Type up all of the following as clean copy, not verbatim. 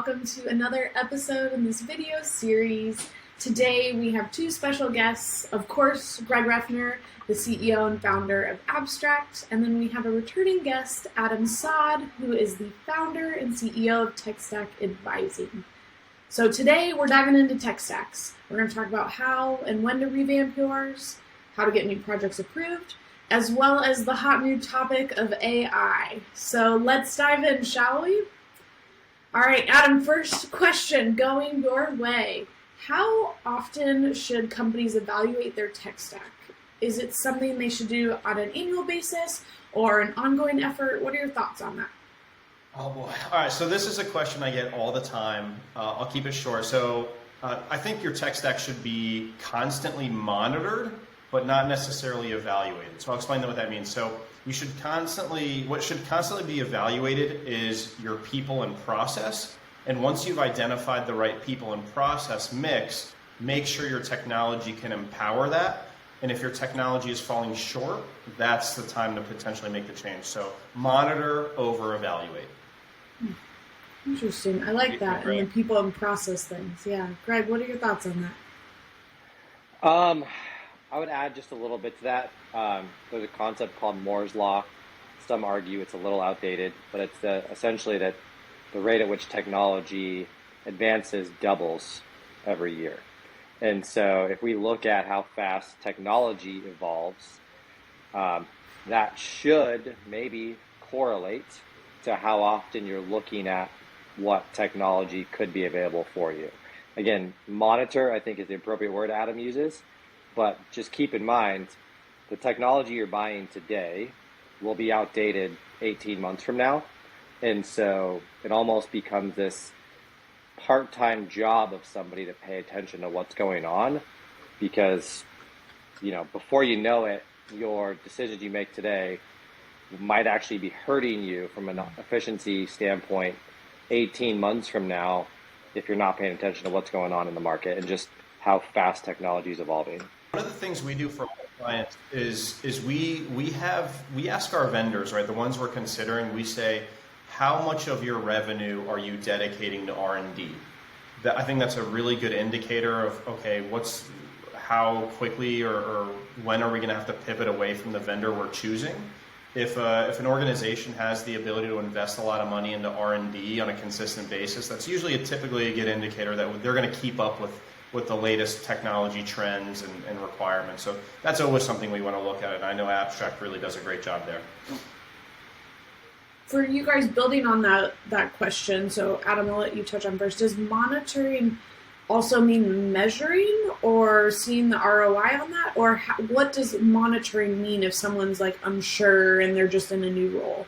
welcome to another episode in this video series. Today we have two special guests, of course, Greg Reffner, the CEO and founder of Abstrakt, and then we have a returning guest, Saad, who is the founder and CEO of Tech Stack Advising. So today we're diving into tech stacks. We're going to talk about how and when to revamp yours, how to get new projects approved, as well as the hot new topic of AI. So let's dive in, shall we? All right, Adam, first question going your way. How often should companies evaluate their tech stack? Is it something they should do on an annual basis or an ongoing effort? What are your thoughts on that? Oh boy. All right, so this is a question I get all the time. I'll keep it short. So I think your tech stack should be constantly monitored, but not necessarily evaluated. So I'll explain what that means. So what should constantly be evaluated is your people and process. And once you've identified the right people and process mix, make sure your technology can empower that. And if your technology is falling short, that's the time to potentially make the change. So monitor over evaluate. Interesting. I like that. And the people and process things. Yeah. Greg, what are your thoughts on that? I would add just a little bit to that. There's a concept called Moore's Law. Some argue it's a little outdated, but it's essentially that the rate at which technology advances doubles every year. And so if we look at how fast technology evolves, that should maybe correlate to how often you're looking at what technology could be available for you. Again, monitor, I think, is the appropriate word Adam uses. But just keep in mind, the technology you're buying today will be outdated 18 months from now. And so it almost becomes this part-time job of somebody to pay attention to what's going on, because, before you know it, your decisions you make today might actually be hurting you from an efficiency standpoint 18 months from now if you're not paying attention to what's going on in the market and just how fast technology is evolving. One of the things we do for our clients is we ask our vendors, right, the ones we're considering, we say, how much of your revenue are you dedicating to R&D? I think that's a really good indicator of, okay, how quickly or when are we going to have to pivot away from the vendor we're choosing? If an organization has the ability to invest a lot of money into R&D on a consistent basis, that's usually typically a good indicator that they're going to keep up with the latest technology trends and requirements. So that's always something we want to look at, and I know Abstrakt really does a great job there. For you guys, building on that question, so Adam, I'll let you touch on first. Does monitoring also mean measuring or seeing the ROI on that? Or what does monitoring mean if someone's like unsure and they're just in a new role?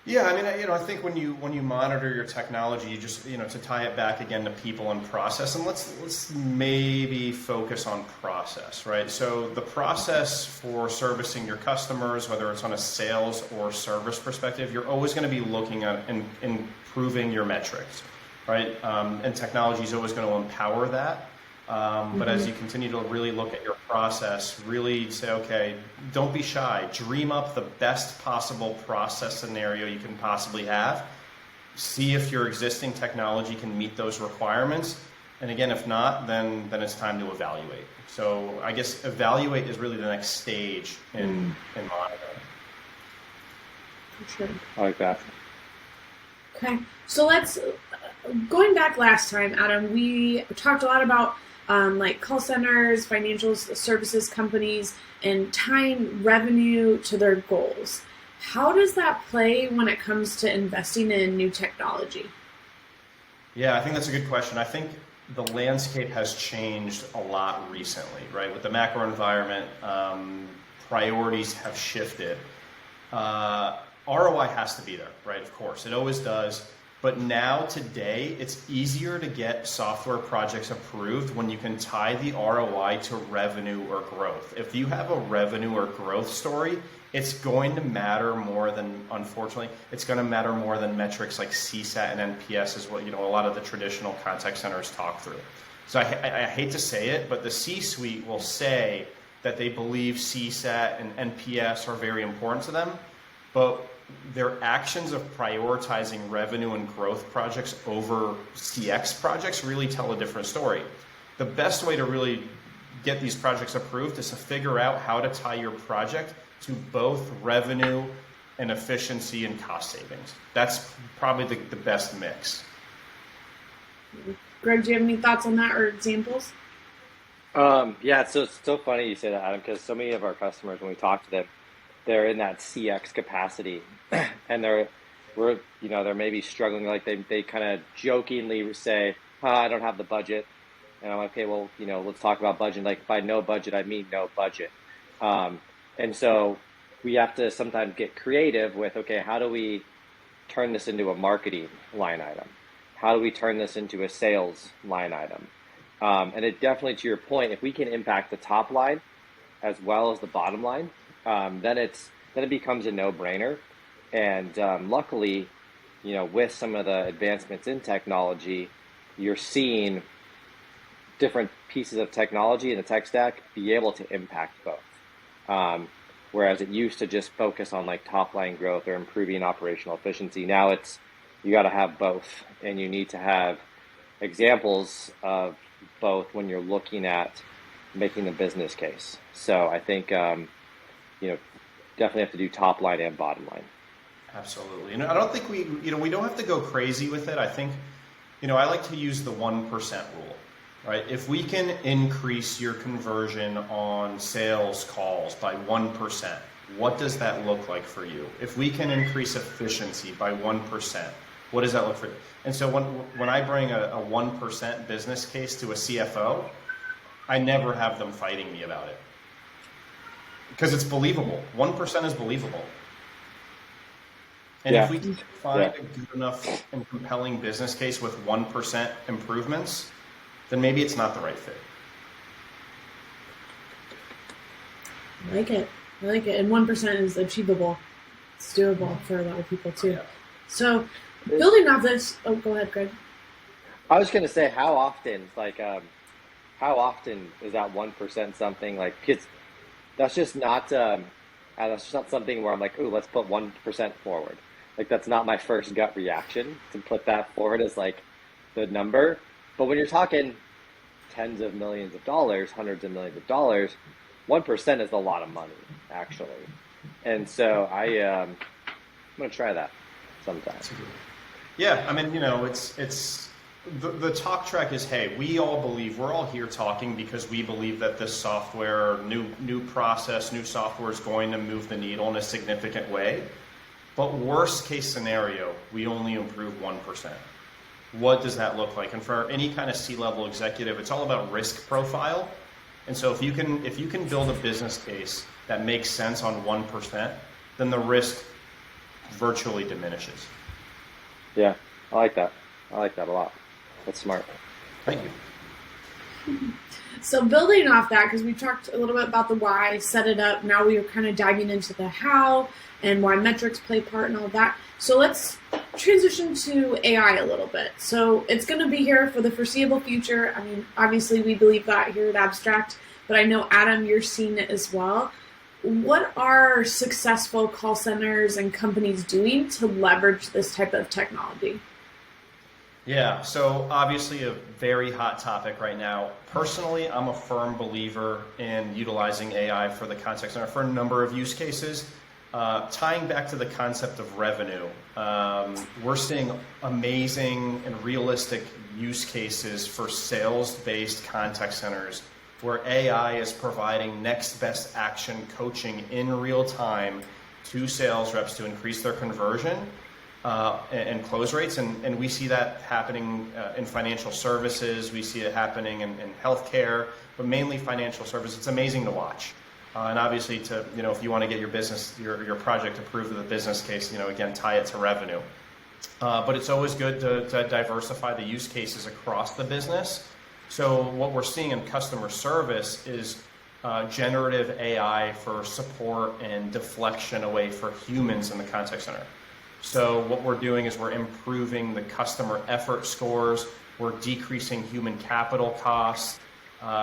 Yeah, I mean, I think when you monitor your technology, you just, to tie it back again to people and process, and let's maybe focus on process, right? So the process for servicing your customers, whether it's on a sales or service perspective, you're always going to be looking at improving your metrics, right? And technology is always going to empower that. But as you continue to really look at your process, really say, okay, don't be shy. Dream up the best possible process scenario you can possibly have. See if your existing technology can meet those requirements. And again, if not, then it's time to evaluate. So I guess evaluate is really the next stage in monitoring. For sure. I like that. Okay, so going back last time, Adam, we talked a lot about like call centers, financial services companies, and tying revenue to their goals. How does that play when it comes to investing in new technology? Yeah, I think that's a good question. I think the landscape has changed a lot recently, right? With the macro environment, priorities have shifted. ROI has to be there, right? Of course, it always does. But now, today, it's easier to get software projects approved when you can tie the ROI to revenue or growth. If you have a revenue or growth story, it's going to matter more than, unfortunately, it's going to matter more than metrics like CSAT and NPS is what, a lot of the traditional contact centers talk through. So I hate to say it, but the C-suite will say that they believe CSAT and NPS are very important to them. But their actions of prioritizing revenue and growth projects over CX projects really tell a different story. The best way to really get these projects approved is to figure out how to tie your project to both revenue and efficiency and cost savings. That's probably the best mix. Greg, do you have any thoughts on that or examples? Yeah, it's so funny you say that, Adam, because so many of our customers, when we talk to them, they're in that CX capacity, and they're maybe struggling. Like they kind of jokingly say, I don't have the budget. And I'm like, okay, well, let's talk about budget. Like, by no budget, I mean no budget. And so we have to sometimes get creative with, okay, how do we turn this into a marketing line item? How do we turn this into a sales line item? And it definitely, to your point, if we can impact the top line as well as the bottom line, then it becomes a no-brainer. And luckily, with some of the advancements in technology, you're seeing different pieces of technology in the tech stack be able to impact both. Whereas it used to just focus on like top line growth or improving operational efficiency. Now you got to have both, and you need to have examples of both when you're looking at making the business case. So I think definitely have to do top line and bottom line. Absolutely. And I don't think we don't have to go crazy with it. I think, I like to use the 1% rule, right? If we can increase your conversion on sales calls by 1%, what does that look like for you? If we can increase efficiency by 1%, what does that look for you? And so when I bring a 1% business case to a CFO, I never have them fighting me about it. Because it's believable. 1% is believable. And if we can find a good enough and compelling business case with 1% improvements, then maybe it's not the right fit. I like it. And 1% is achievable. It's doable for a lot of people too. Yeah. So building off this, go ahead, Greg. I was going to say, how often is that 1% something like, kids? That's just not something where I'm like, ooh, let's put 1% forward. Like, that's not my first gut reaction to put that forward as like the number. But when you're talking tens of millions of dollars, hundreds of millions of dollars, 1% is a lot of money, actually. And so I'm going to try that sometime. Yeah, I mean, it's the talk track is, hey, we're all here talking because we believe that this software, new process, new software is going to move the needle in a significant way. But worst case scenario, we only improve 1%. What does that look like? And for any kind of C-level executive, it's all about risk profile. And so if you can build a business case that makes sense on 1%, then the risk virtually diminishes. Yeah, I like that. I like that a lot. That's smart. Thank you. So building off that, because we talked a little bit about the why, set it up. Now we are kind of diving into the how and why metrics play part and all that. So let's transition to AI a little bit. So it's going to be here for the foreseeable future. I mean, obviously we believe that here at Abstrakt, but I know, Adam, you're seeing it as well. What are successful call centers and companies doing to leverage this type of technology? Yeah, so obviously a very hot topic right now. Personally, I'm a firm believer in utilizing AI for the contact center for a number of use cases. Tying back to the concept of revenue, we're seeing amazing and realistic use cases for sales-based contact centers where AI is providing next best action coaching in real time to sales reps to increase their conversion and close rates. And we see that happening in financial services. We see it happening in healthcare, but mainly financial services. It's amazing to watch. And obviously, if you want to get your business, your project approved with a business case, again, tie it to revenue. But it's always good to diversify the use cases across the business. So what we're seeing in customer service is generative AI for support and deflection away for humans in the contact center. So what we're doing is we're improving the customer effort scores. We're decreasing human capital costs.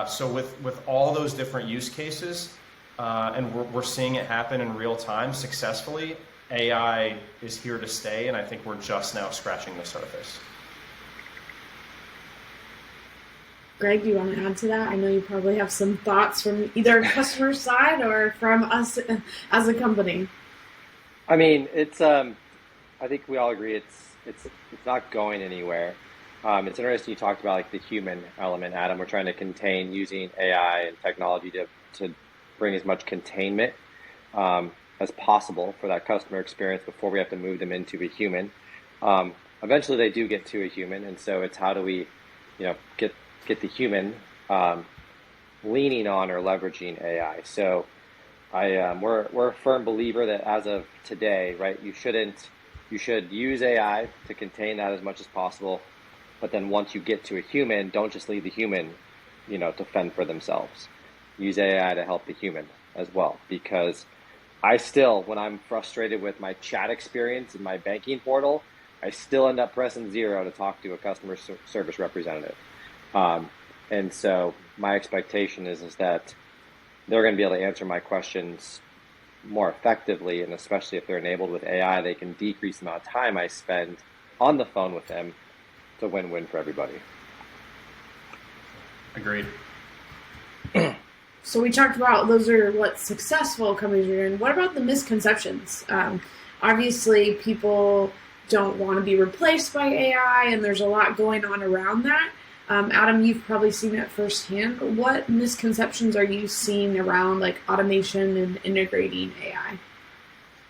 So with all those different use cases, and we're seeing it happen in real time successfully, AI is here to stay, and I think we're just now scratching the surface. Greg, do you want to add to that? I know you probably have some thoughts from either customer side or from us as a company. I mean, it's I think we all agree it's not going anywhere. It's interesting you talked about like the human element, Adam. We're trying to contain using AI and technology to bring as much containment as possible for that customer experience before we have to move them into a human. Eventually, they do get to a human, and so it's how do we, get the human leaning on or leveraging AI. So we're a firm believer that as of today, right, you should use AI to contain that as much as possible. But then once you get to a human, don't just leave the human, to fend for themselves. Use AI to help the human as well. Because I still, when I'm frustrated with my chat experience in my banking portal, I still end up pressing 0 to talk to a customer service representative. And so my expectation is that they're going to be able to answer my questions more effectively, and especially if they're enabled with AI, they can decrease the amount of time I spend on the phone with them. It's a win-win for everybody. Agreed. So we talked about those are what successful companies are doing. What about the misconceptions? Obviously, people don't want to be replaced by AI, and there's a lot going on around that. Adam, you've probably seen it firsthand. What misconceptions are you seeing around like automation and integrating AI?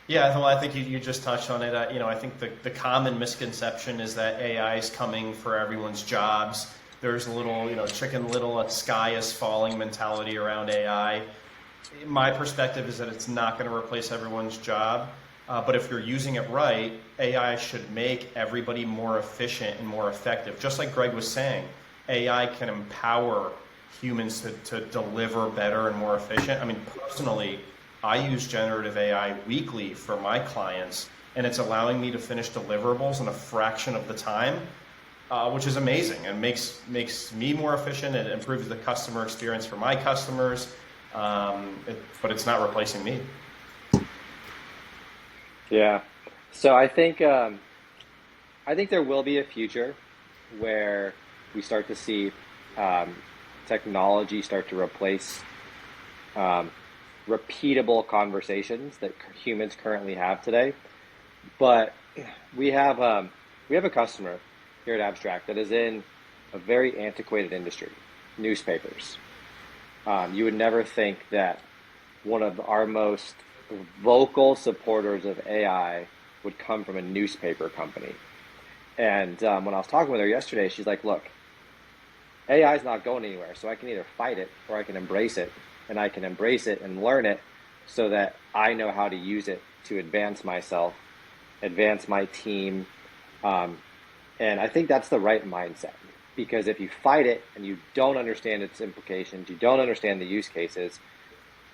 Yeah, well, I think you just touched on it. I think the common misconception is that AI is coming for everyone's jobs. There's a little, chicken little, sky is falling mentality around AI. My perspective is that it's not going to replace everyone's job. But if you're using it right, AI should make everybody more efficient and more effective. Just like Greg was saying, AI can empower humans to deliver better and more efficient. I mean, personally, I use generative AI weekly for my clients, and it's allowing me to finish deliverables in a fraction of the time, which is amazing and makes me more efficient. It improves the customer experience for my customers, but it's not replacing me. Yeah. So I think there will be a future where we start to see technology start to replace repeatable conversations that humans currently have today. But we have a customer here at Abstrakt that is in a very antiquated industry, newspapers. You would never think that one of our most vocal supporters of AI would come from a newspaper company. And when I was talking with her yesterday, she's like, look, AI is not going anywhere, so I can either fight it or I can embrace it. And I can embrace it and learn it so that I know how to use it to advance myself, advance my team. And I think that's the right mindset, because if you fight it and you don't understand its implications, you don't understand the use cases,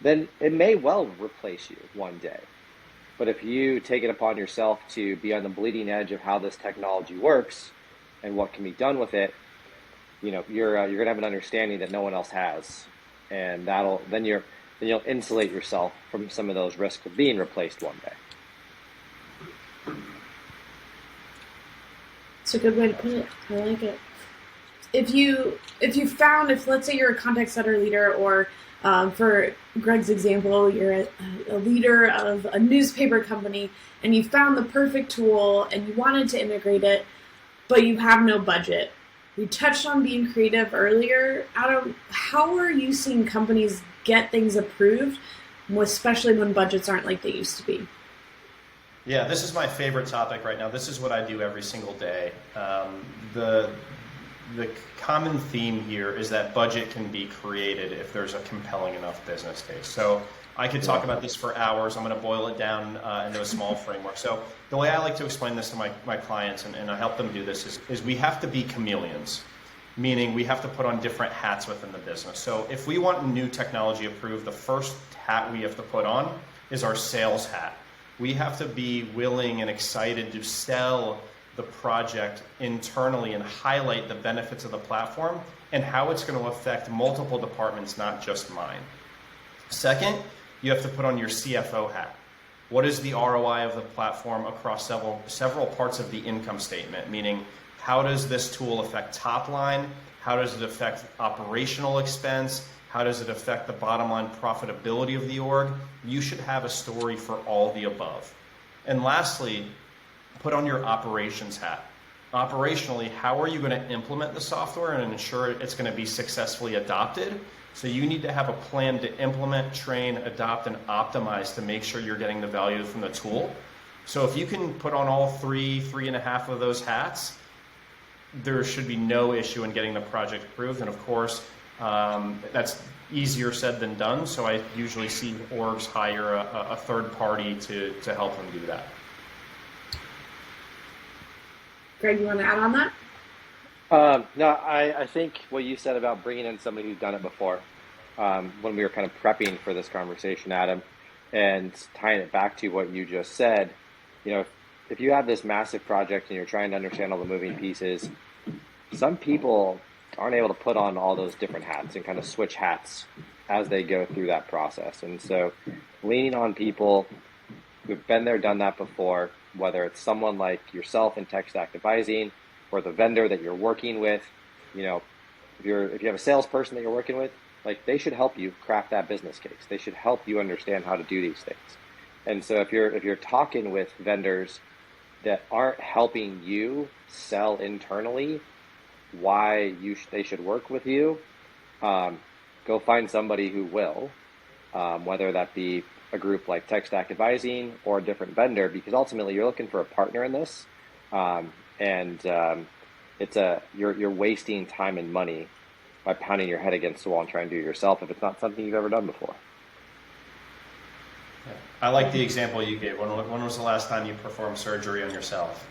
then it may well replace you one day. But if you take it upon yourself to be on the bleeding edge of how this technology works and what can be done with it, you're going to have an understanding that no one else has, and then you'll insulate yourself from some of those risks of being replaced one day. It's a good way to put it. I like it. If let's say you're a contact center leader, or for Greg's example, you're a leader of a newspaper company, and you found the perfect tool and you wanted to integrate it, but you have no budget. We touched on being creative earlier. Adam, how are you seeing companies get things approved, especially when budgets aren't like they used to be? Yeah, this is my favorite topic right now. This is what I do every single day. The common theme here is that budget can be created if there's a compelling enough business case. So I could talk about this for hours. I'm going to boil it down into a small framework. So the way I like to explain this to my clients, and I help them do this, is we have to be chameleons, meaning we have to put on different hats within the business. So if we want new technology approved, the first hat we have to put on is our sales hat. We have to be willing and excited to sell the project internally and highlight the benefits of the platform and how it's going to affect multiple departments, not just mine. Second, you have to put on your CFO hat. What is the ROI of the platform across several parts of the income statement? Meaning, how does this tool affect top line? How does it affect operational expense? How does it affect the bottom line profitability of the org? You should have a story for all the above. And lastly, put on your operations hat. Operationally, how are you going to implement the software and ensure it's going to be successfully adopted? So you need to have a plan to implement, train, adopt, and optimize to make sure you're getting the value from the tool. So if you can put on all three and a half of those hats, there should be no issue in getting the project approved. And of course, that's easier said than done. So I usually see orgs hire a third party to help them do that. Greg, you want to add on that? No, I think what you said about bringing in somebody who's done it before, when we were kind of prepping for this conversation, Adam, and tying it back to what you just said, if you have this massive project and you're trying to understand all the moving pieces, some people aren't able to put on all those different hats and kind of switch hats as they go through that process. And so leaning on people who've been there, done that before, whether it's someone like yourself in tech stack advising or the vendor that you're working with, if you have a salesperson that you're working with, like they should help you craft that business case. They should help you understand how to do these things. And so if you're talking with vendors that aren't helping you sell internally why they should work with you, go find somebody who will, whether that be a group like Tech Stack Advising or a different vendor, because ultimately you're looking for a partner in this, you're wasting time and money by pounding your head against the wall and trying to do it yourself if it's not something you've ever done before. I like the example you gave. When was the last time you performed surgery on yourself?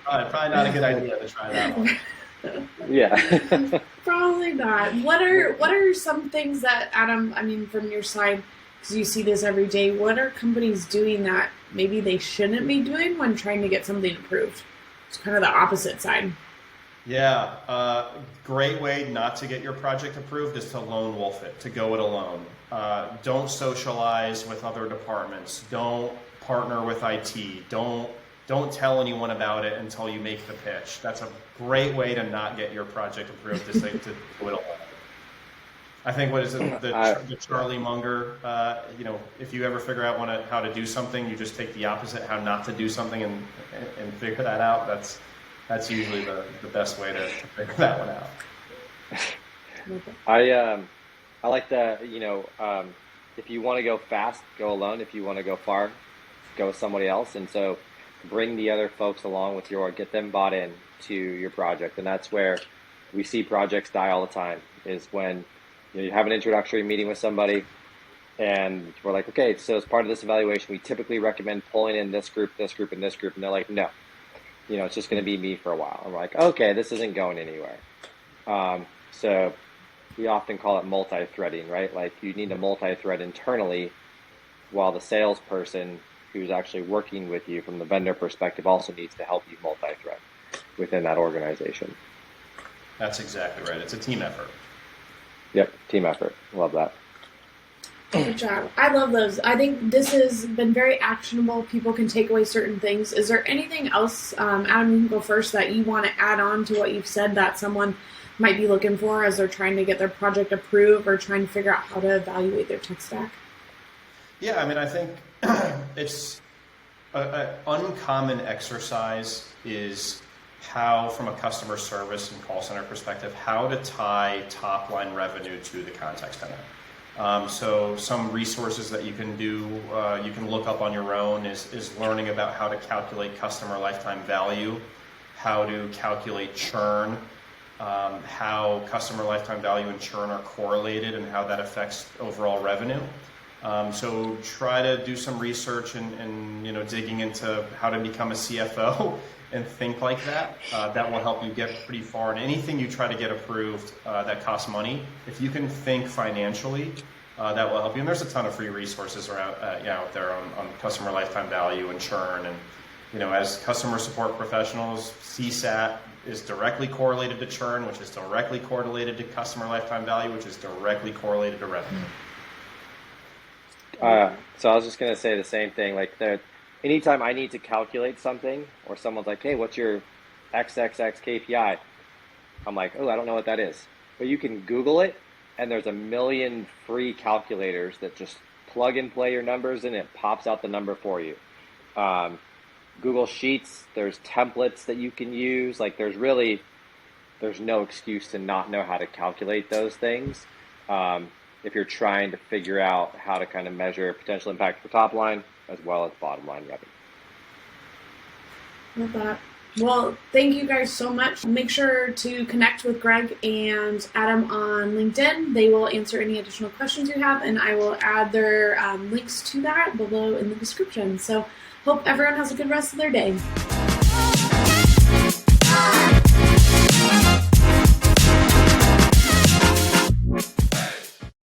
Probably not a good idea to try that one. Yeah. Probably not. What are some things that, Adam, from your side, because you see this every day, what are companies doing that maybe they shouldn't be doing when trying to get something approved? It's kind of the opposite side. Yeah, great way not to get your project approved is to lone wolf it, to go it alone. Don't socialize with other departments. Don't partner with IT. Don't tell anyone about it until you make the pitch. That's a great way to not get your project approved, is to do it alone. I think, what is it, the Charlie Munger, if you ever figure out how to do something, you just take the opposite, how not to do something, and figure that out. That's usually the best way to figure that one out. I like that, if you want to go fast, go alone. If you want to go far, go with somebody else. And so bring the other folks along with get them bought in to your project. And that's where we see projects die all the time, is when you have an introductory meeting with somebody and we're like, okay, so as part of this evaluation, we typically recommend pulling in this group, and this group. And they're like, no, it's just going to be me for a while. I'm like, okay, this isn't going anywhere. So we often call it multi-threading, right? Like you need to multi-thread internally while the salesperson who's actually working with you from the vendor perspective also needs to help you multi-thread within that organization. That's exactly right. It's a team effort. Yep, team effort. Love that. Good job. I love those. I think this has been very actionable. People can take away certain things. Is there anything else, Adam, you can go first, that you want to add on to what you've said that someone might be looking for as they're trying to get their project approved or trying to figure out how to evaluate their tech stack? Yeah, I think it's an uncommon exercise is how, from a customer service and call center perspective, how to tie top line revenue to the contact center. So some resources that you can do, you can look up on your own is learning about how to calculate customer lifetime value, how to calculate churn, how customer lifetime value and churn are correlated and how that affects overall revenue. So try to do some research and digging into how to become a CFO and think like that. That will help you get pretty far. And anything you try to get approved that costs money, if you can think financially, that will help you. And there's a ton of free resources out there on customer lifetime value and churn. And as customer support professionals, CSAT is directly correlated to churn, which is directly correlated to customer lifetime value, which is directly correlated to revenue. So I was just going to say the same thing. Like, anytime I need to calculate something, or someone's like, "Hey, what's your XXX KPI?" I'm like, "Oh, I don't know what that is." But you can Google it, and there's a million free calculators that just plug and play your numbers, and it pops out the number for you. Google Sheets, there's templates that you can use. Like, there's no excuse to not know how to calculate those things. If you're trying to figure out how to kind of measure potential impact for top line as well as bottom line revenue. Love that. Well, thank you guys so much. Make sure to connect with Greg and Adam on LinkedIn. They will answer any additional questions you have, and I will add their links to that below in the description. So hope everyone has a good rest of their day.